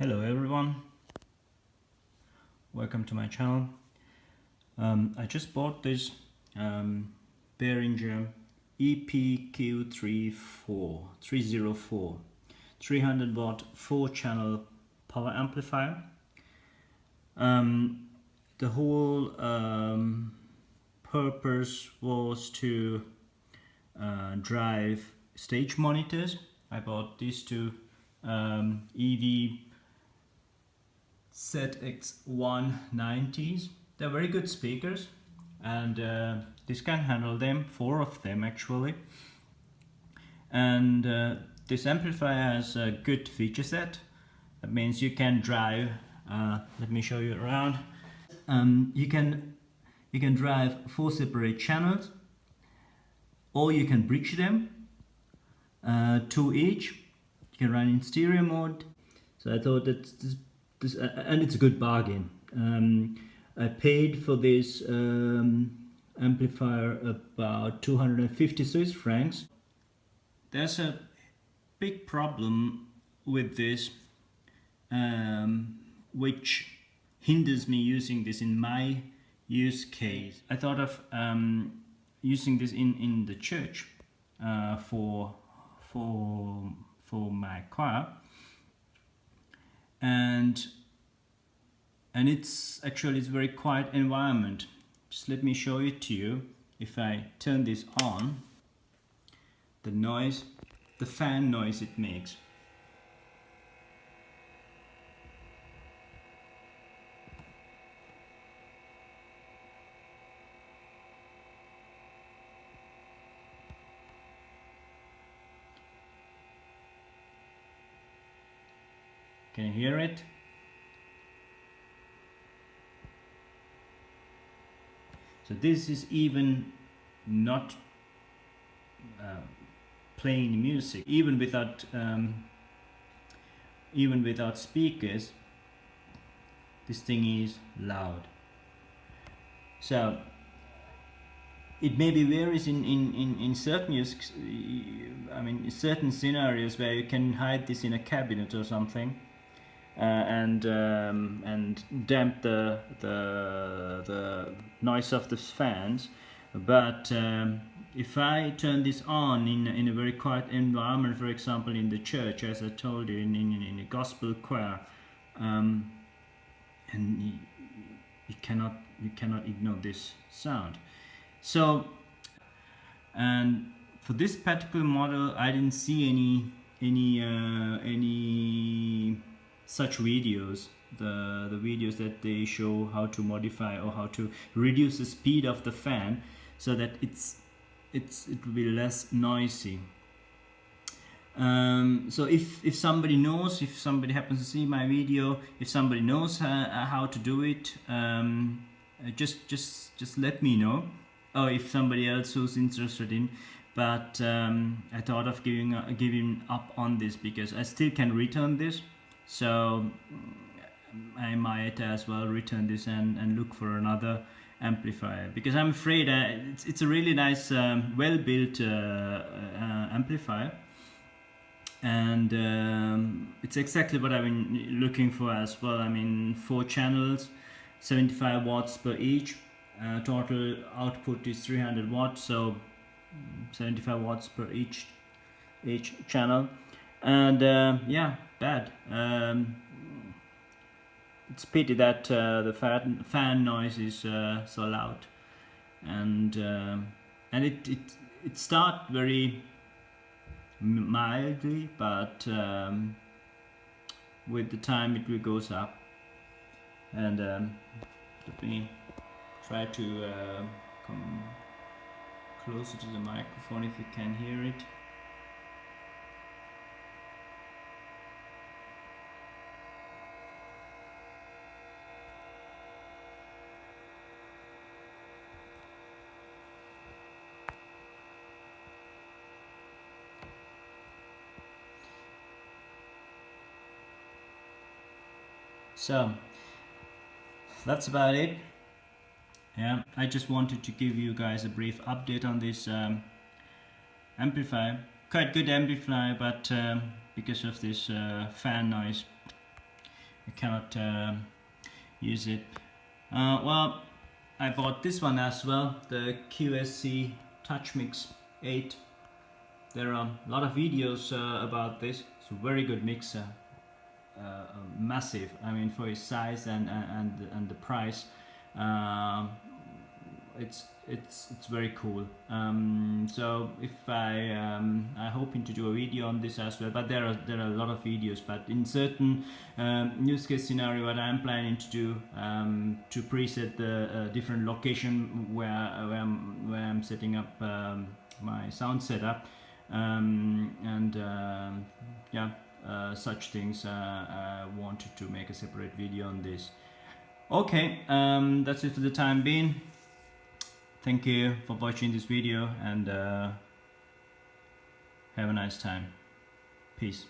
Hello everyone, welcome to my channel. I just bought this Behringer EPQ304 300 watt 4-channel power amplifier. The whole purpose was to drive stage monitors. I bought these two ZX190s. They're very good speakers, and this can handle them, 4 of them actually. And this amplifier has a good feature set. That means you can drive, let me show you around. You can drive 4 separate channels, or you can bridge them, 2 each. You can run in stereo mode. So I thought that this and it's a good bargain. I paid for this amplifier about 250 Swiss francs. There's a big problem with this, which hinders me using this in my use case. I thought of using this in the church for my choir. And it's very quiet environment. Just let me show it to you. If I turn this on, the noise, the fan noise it makes. Can you hear it? So this is even not playing music, even without speakers. This thing is loud. So it maybe varies in certain use, I mean certain scenarios where you can hide this in a cabinet or something. And damp the noise of the fans. But if I turn this on in a very quiet environment, for example in the church, as I told you, in a gospel choir, and you cannot ignore this sound. So, and for this particular model, I didn't see any such videos, the videos that they show how to modify or how to reduce the speed of the fan so that it will be less noisy. So if somebody knows, if somebody happens to see my video, if somebody knows how to do it, just let me know, or if somebody else who's interested in. But I thought of giving up on this because I still can return this. So I might as well return this and look for another amplifier, because I'm afraid it's a really nice, well-built amplifier, and it's exactly what I've been looking for as well. I mean, 4 channels, 75 watts per each, total output is 300 watts, so 75 watts per each channel. And yeah, bad. It's pity that the fan noise is so loud, and it starts very mildly, but with the time it will goes up. And let me try to come closer to the microphone if you can hear it. So that's about it. Yeah, I just wanted to give you guys a brief update on this amplifier. Quite good amplifier, but because of this fan noise, I cannot use it. Well, I bought this one as well, the QSC Touch Mix 8. There are a lot of videos about this. It's a very good mixer, massive. I mean, for its size and the price, it's very cool. So if I'm hoping to do a video on this as well, but there are a lot of videos. But in certain use case scenario, what I'm planning to do, to preset the different location where I'm setting up my sound setup, such things. I wanted to make a separate video on this. Okay, that's it for the time being. Thank you for watching this video, and have a nice time. Peace.